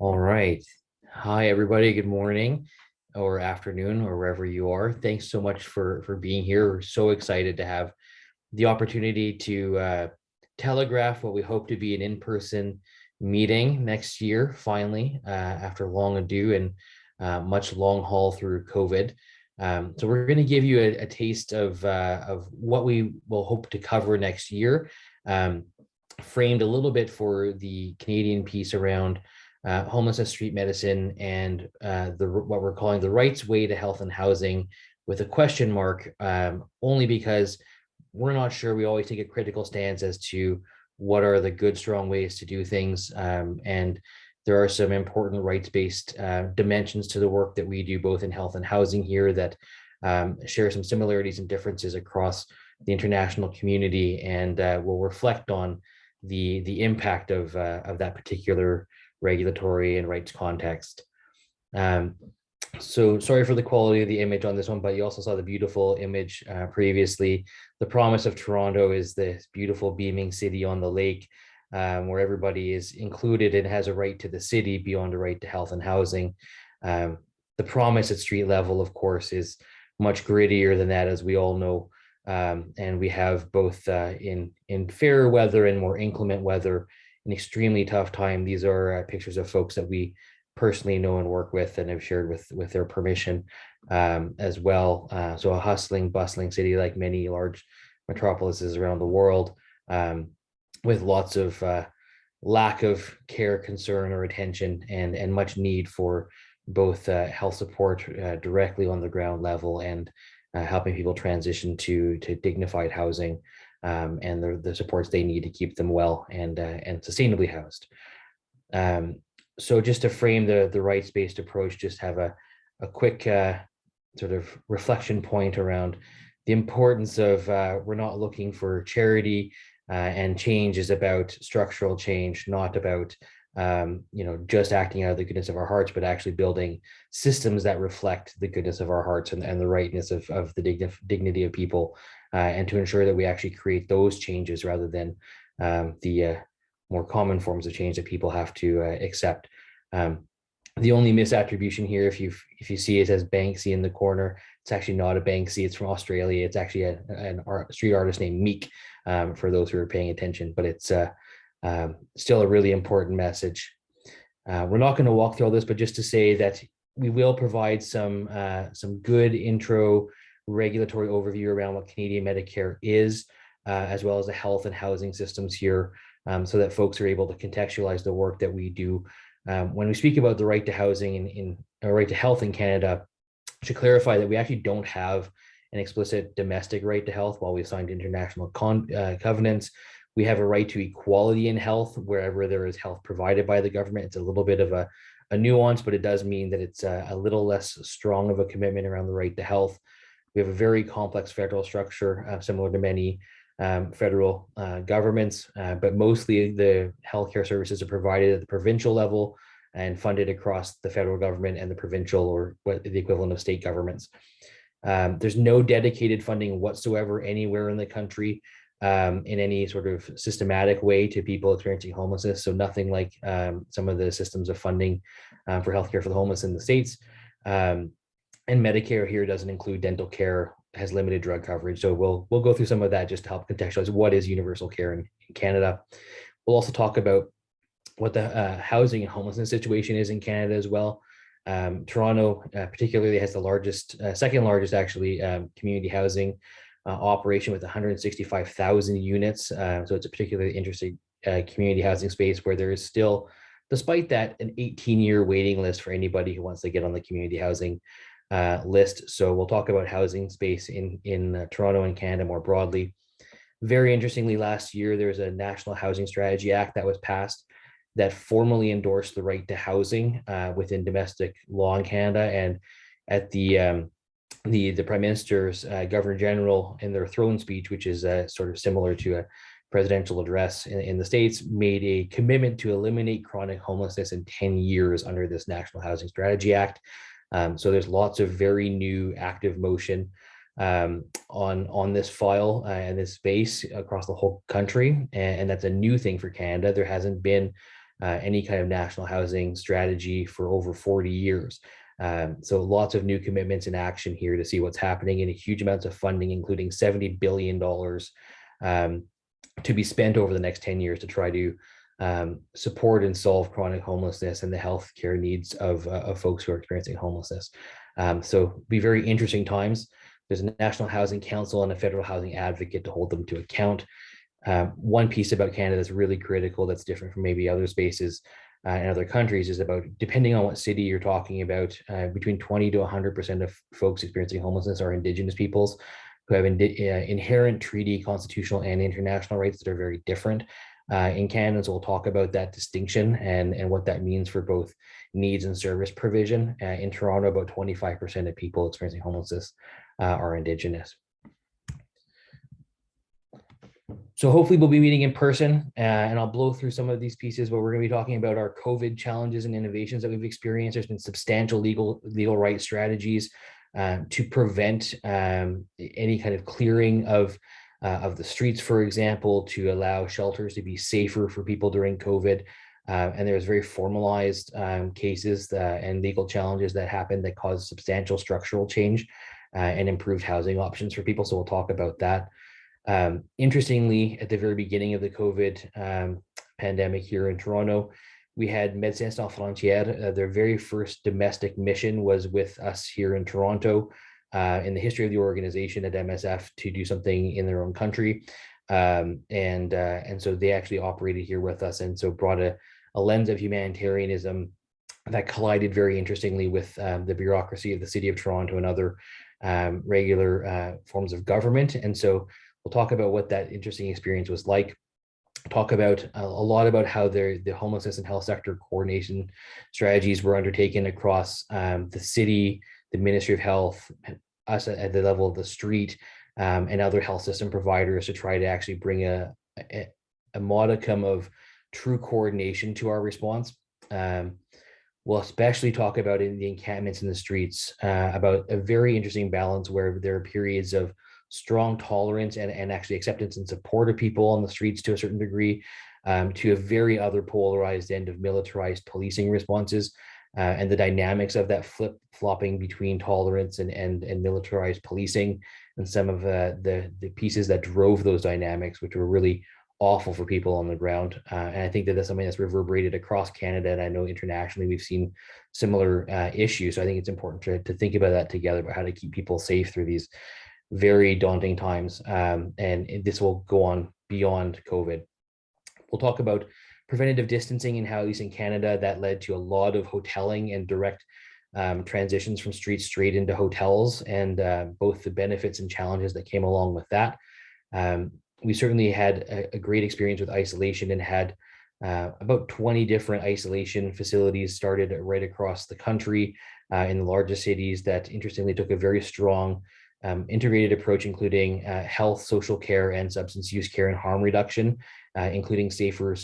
All right. Hi, everybody. Good morning or afternoon or wherever you are. Thanks so much for being here. We're so excited to have the opportunity to telegraph what we hope to be an in-person meeting next year, finally, after long ado and much long haul through COVID. So we're going to give you a taste of what we will hope to cover next year, um, framed a little bit for the Canadian piece around homelessness, street medicine, and what we're calling the right's way to health and housing, with a question mark, only because we're not sure. We always take a critical stance as to what are the good, strong ways to do things, and there are some important rights-based dimensions to the work that we do, both in health and housing here, that share some similarities and differences across the international community, and will reflect on the impact of that particular regulatory and rights context. Um, so sorry for the quality of the image on this one, but you also saw the beautiful image previously. The promise of Toronto is this beautiful beaming city on the lake, where everybody is included and has a right to the city beyond a right to health and housing. Um, the promise at street level, of course, is much grittier than that, as we all know. And we have both in fair weather and more inclement weather, an extremely tough time. These are pictures of folks that we personally know and work with and have shared with their permission, as well. So a hustling, bustling city like many large metropolises around the world, with lots of lack of care, concern, or attention, and much need for both health support directly on the ground level, and helping people transition to dignified housing, and the supports they need to keep them well and sustainably housed. Um, so just to frame the rights-based approach, just have a quick sort of reflection point around the importance of we're not looking for charity, and change is about structural change, not about just acting out of the goodness of our hearts, but actually building systems that reflect the goodness of our hearts and the rightness of the dignity of people, and to ensure that we actually create those changes rather than the more common forms of change that people have to accept. Um, the only misattribution here, if you see it as Banksy in the corner, it's actually not a Banksy. It's from Australia. It's actually a street artist named Meek, for those who are paying attention. But it's still a really important message. We're not going to walk through all this, but just to say that we will provide some good intro regulatory overview around what Canadian Medicare is, as well as the health and housing systems here, so that folks are able to contextualize the work that we do. When we speak about the right to housing in right to health in Canada, I should clarify that we actually don't have an explicit domestic right to health. While we signed international covenants, we have a right to equality in health wherever there is health provided by the government. It's a little bit of a nuance, but it does mean that it's a little less strong of a commitment around the right to health. We have a very complex federal structure, similar to many federal governments, but mostly the healthcare services are provided at the provincial level and funded across the federal government and the provincial, or what the equivalent of state governments. There's no dedicated funding whatsoever anywhere in the country, in any sort of systematic way, to people experiencing homelessness. So nothing like some of the systems of funding for healthcare for the homeless in the States. And Medicare here doesn't include dental care, has limited drug coverage. So we'll go through some of that just to help contextualize what is universal care in Canada. We'll also talk about what the housing and homelessness situation is in Canada as well. Toronto particularly has the largest, second largest actually, community housing operation with 165,000 units. So it's a particularly interesting community housing space where there is still, despite that, an 18-year waiting list for anybody who wants to get on the community housing list. So we'll talk about housing space in Toronto and Canada more broadly. Very interestingly, last year there was a National Housing Strategy Act that was passed that formally endorsed the right to housing within domestic law in Canada. And at the Prime Minister's Governor General in their throne speech, which is sort of similar to a presidential address in the States, made a commitment to eliminate chronic homelessness in 10 years under this National Housing Strategy Act. So there's lots of very new active motion on this file and this space across the whole country, and that's a new thing for Canada. There hasn't been any kind of national housing strategy for over 40 years. So lots of new commitments in action here to see what's happening, and a huge amounts of funding, including $70 billion to be spent over the next 10 years to try to support and solve chronic homelessness and the healthcare needs of folks who are experiencing homelessness. So be very interesting times. There's a National Housing Council and a federal housing advocate to hold them to account. One piece about Canada that's really critical, that's different from maybe other spaces in other countries, is about, depending on what city you're talking about, between 20 to 100% of folks experiencing homelessness are Indigenous peoples who have inherent treaty, constitutional, and international rights that are very different in Canada. So we'll talk about that distinction and what that means for both needs and service provision. In Toronto, about 25% of people experiencing homelessness are Indigenous. So hopefully we'll be meeting in person, and I'll blow through some of these pieces, but we're going to be talking about our COVID challenges and innovations that we've experienced. There's been substantial legal rights strategies to prevent any kind of clearing of the streets, for example, to allow shelters to be safer for people during COVID. And there's very formalized cases and legal challenges that happened that caused substantial structural change and improved housing options for people. So we'll talk about that. Interestingly, at the very beginning of the COVID pandemic here in Toronto, we had Médecins Sans Frontières. Their very first domestic mission was with us here in Toronto in the history of the organization at MSF to do something in their own country. And so they actually operated here with us, and so brought a lens of humanitarianism that collided very interestingly with the bureaucracy of the City of Toronto and other regular forms of government. And so we'll talk about what that interesting experience was like. Talk about a lot about how the homelessness and health sector coordination strategies were undertaken across the city, the Ministry of Health, us at the level of the street, and other health system providers to try to actually bring a modicum of true coordination to our response. We'll especially talk about in the encampments in the streets, about a very interesting balance where there are periods of strong tolerance and actually acceptance and support of people on the streets to a certain degree, to a very other polarized end of militarized policing responses, and the dynamics of that flip-flopping between tolerance and militarized policing, and some of the pieces that drove those dynamics, which were really awful for people on the ground. And I think that that's something that's reverberated across Canada, and I know internationally we've seen similar issues. So I think it's important to think about that together, about how to keep people safe through these very daunting times, and this will go on beyond COVID. We'll talk about preventative distancing and how, at least in Canada, that led to a lot of hoteling and direct transitions from streets straight into hotels, and both the benefits and challenges that came along with that. We certainly had a great experience with isolation, and had about 20 different isolation facilities started right across the country in the largest cities that interestingly took a very strong integrated approach, including health, social care, and substance use care and harm reduction, including safer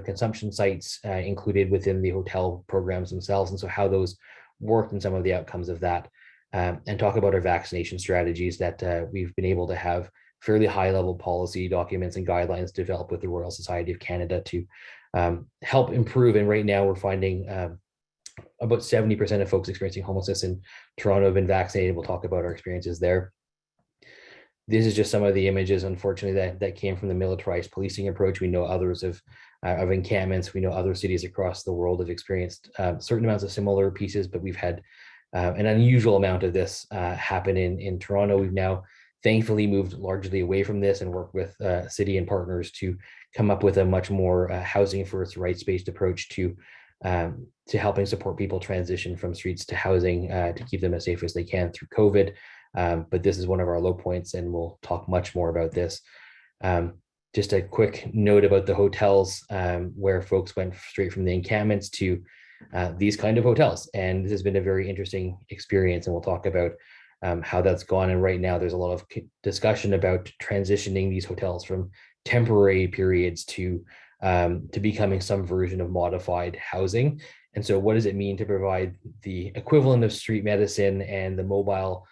consumption sites included within the hotel programs themselves. And so how those worked and some of the outcomes of that, and talk about our vaccination strategies that we've been able to have fairly high level policy documents and guidelines developed with the Royal Society of Canada to help improve. And right now we're finding about 70% of folks experiencing homelessness in Toronto have been vaccinated. We'll talk about our experiences there. This is just some of the images, unfortunately, that came from the militarized policing approach. We know others of encampments. We know other cities across the world have experienced certain amounts of similar pieces, but we've had an unusual amount of this happen in Toronto. We've now thankfully moved largely away from this and work with city and partners to come up with a much more housing first, rights-based approach to helping support people transition from streets to housing to keep them as safe as they can through COVID. But this is one of our low points, and we'll talk much more about this. Just a quick note about the hotels, where folks went straight from the encampments to these kind of hotels. And this has been a very interesting experience, and we'll talk about how that's gone. And right now there's a lot of discussion about transitioning these hotels from temporary periods to becoming some version of modified housing. And so what does it mean to provide the equivalent of street medicine and the mobile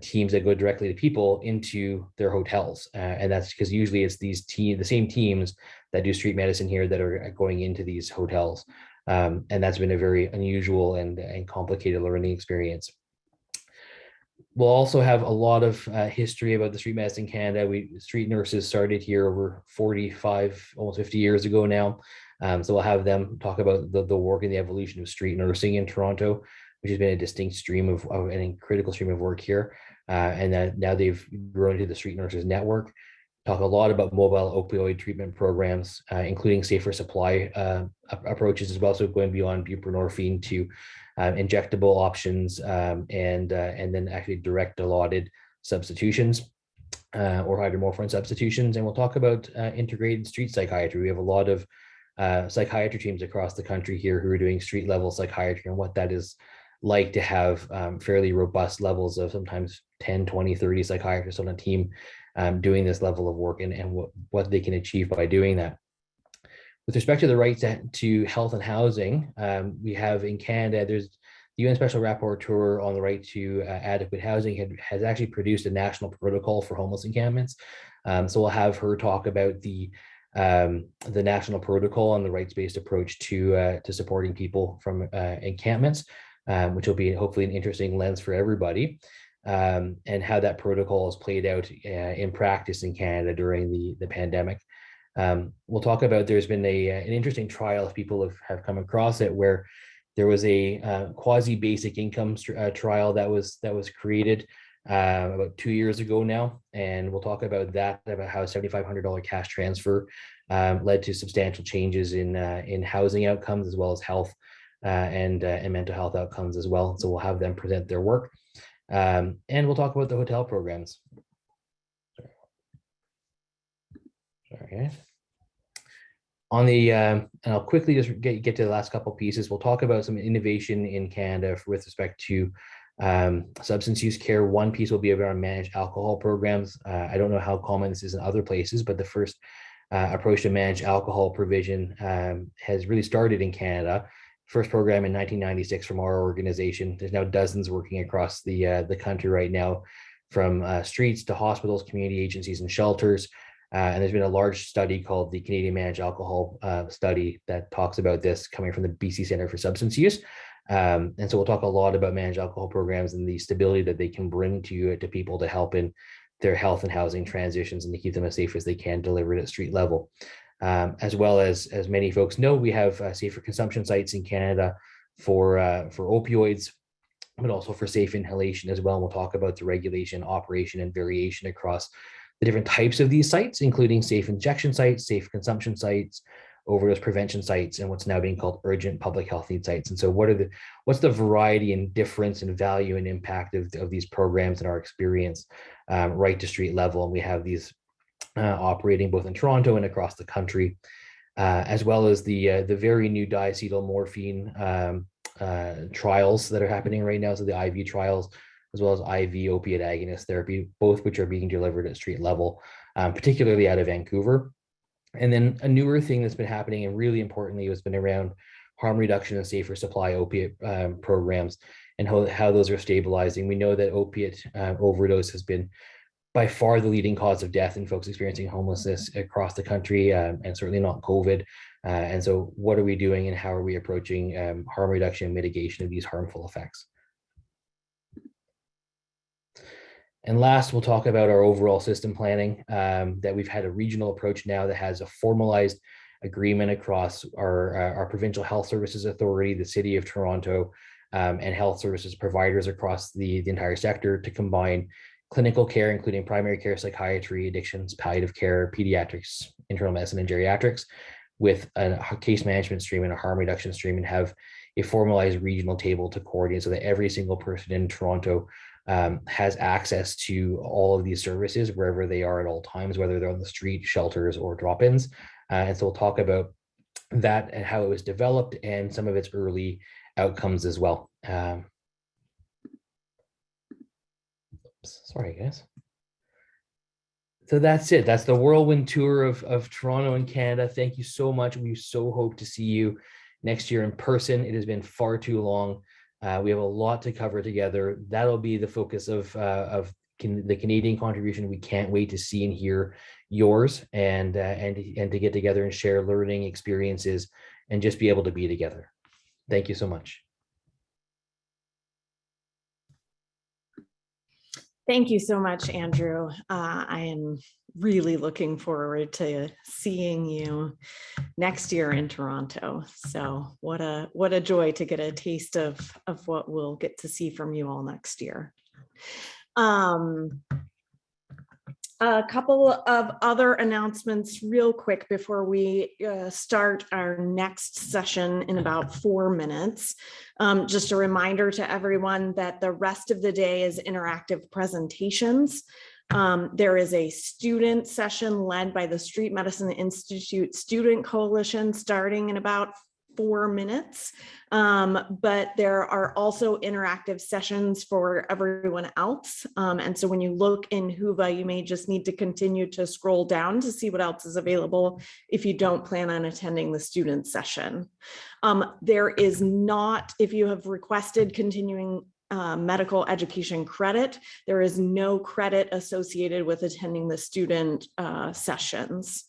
teams that go directly to people into their hotels? And that's because usually it's the same teams that do street medicine here that are going into these hotels. And that's been a very unusual and complicated learning experience. We'll also have a lot of history about the street medicine in Canada. Street nurses started here over 45, almost 50 years ago now. So we'll have them talk about the work and the evolution of street nursing in Toronto, which has been a distinct stream of and critical stream of work here. And that now they've grown into the Street Nurses Network. Talk a lot about mobile opioid treatment programs, including safer supply approaches as well. So going beyond buprenorphine to injectable options, and then actually direct allotted substitutions or hydromorphone substitutions. And we'll talk about integrated street psychiatry. We have a lot of psychiatry teams across the country here who are doing street level psychiatry and what that is like to have fairly robust levels of sometimes 10, 20, 30 psychiatrists on a team doing this level of work and what they can achieve by doing that. With respect to the rights to health and housing, we have in Canada, there's the UN Special Rapporteur on the right to adequate housing has actually produced a national protocol for homeless encampments. So we'll have her talk about the national protocol on the rights-based approach to supporting people from encampments, which will be hopefully an interesting lens for everybody, and how that protocol has played out in practice in Canada during the pandemic. We'll talk about there's been an interesting trial, if people have come across it, where there was a quasi-basic income trial that was created about 2 years ago now, and we'll talk about that, about how $7,500 cash transfer led to substantial changes in housing outcomes as well as health and mental health outcomes as well. So we'll have them present their work, and we'll talk about the hotel programs. Sorry. On the, and I'll quickly just get to the last couple pieces. We'll talk about some innovation in Canada with respect to substance use care. One piece will be about managed alcohol programs. I don't know how common this is in other places, but the first approach to managed alcohol provision has really started in Canada. First program in 1996 from our organization. There's now dozens working across the country right now, from streets to hospitals, community agencies, and shelters. And there's been a large study called the Canadian Managed Alcohol Study that talks about this, coming from the BC Centre for Substance Use. And so we'll talk a lot about managed alcohol programs and the stability that they can bring to people to help in their health and housing transitions and to keep them as safe as they can delivered at street level. As well as many folks know, we have safer consumption sites in Canada for opioids, but also for safe inhalation as well. And we'll talk about the regulation, operation, and variation across the different types of these sites, including safe injection sites, safe consumption sites, overdose prevention sites, and what's now being called urgent public health need sites. And so what's the variety and difference and value and impact of these programs in our experience right to street level? And we have these operating both in Toronto and across the country, as well as the very new diacetylmorphine trials that are happening right now. So the IV trials, as well as IV opiate agonist therapy, both which are being delivered at street level, particularly out of Vancouver. And then a newer thing that's been happening, and really importantly, has been around harm reduction and safer supply opiate programs and how those are stabilizing. We know that opiate overdose has been by far the leading cause of death in folks experiencing homelessness across the country, and certainly not COVID. And so what are we doing and how are we approaching harm reduction and mitigation of these harmful effects? And last, we'll talk about our overall system planning, that we've had a regional approach now that has a formalized agreement across our Provincial Health Services Authority, the City of Toronto, and health services providers across the entire sector to combine clinical care, including primary care, psychiatry, addictions, palliative care, pediatrics, internal medicine, and geriatrics, with a case management stream and a harm reduction stream, and have a formalized regional table to coordinate so that every single person in Toronto has access to all of these services wherever they are at all times, whether they're on the street, shelters, or drop-ins. And so we'll talk about that and how it was developed and some of its early outcomes as well. Sorry, guys. So that's it. That's the whirlwind tour of Toronto and Canada. Thank you so much. We so hope to see you next year in person. It has been far too long. We have a lot to cover together. That'll be the focus of the Canadian contribution. We can't wait to see and hear yours, and to get together and share learning experiences and just be able to be together. Thank you so much. Thank you so much, Andrew. I am really looking forward to seeing you next year in Toronto. So what a joy to get a taste of what we'll get to see from you all next year. A couple of other announcements real quick before we start our next session in about 4 minutes. Just a reminder to everyone that the rest of the day is interactive presentations. There is a student session led by the Street Medicine Institute Student Coalition starting in about 4 minutes, but there are also interactive sessions for everyone else. And so when you look in Whova, you may just need to continue to scroll down to see what else is available if you don't plan on attending the student session. There is not, if you have requested continuing medical education credit, there is no credit associated with attending the student sessions.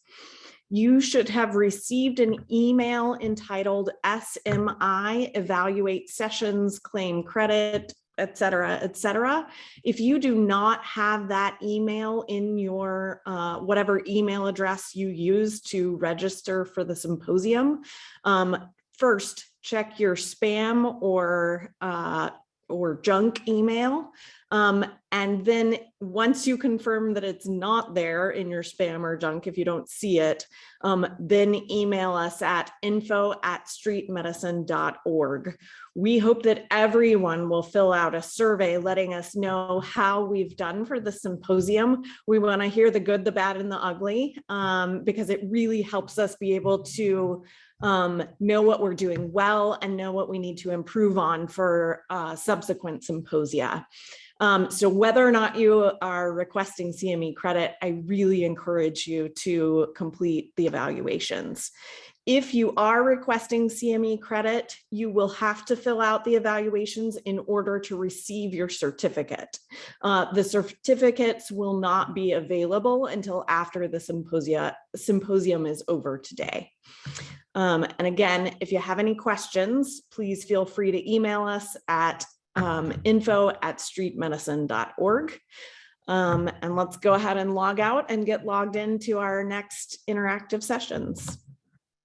You should have received an email entitled SMI Evaluate Sessions, Claim Credit, et cetera, et cetera. If you do not have that email in your whatever email address you use to register for the symposium, first check your spam or junk email. And then once you confirm that it's not there in your spam or junk, if you don't see it, then email us at info@streetmedicine.org. We hope that everyone will fill out a survey letting us know how we've done for the symposium. We want to hear the good, the bad, and the ugly, because it really helps us be able to know what we're doing well and know what we need to improve on for subsequent symposia. So whether or not you are requesting CME credit, I really encourage you to complete the evaluations. If you are requesting CME credit, you will have to fill out the evaluations in order to receive your certificate. The certificates will not be available until after the symposium is over today. And again, if you have any questions, please feel free to email us at info@streetmedicine.org. And let's go ahead and log out and get logged into our next interactive sessions.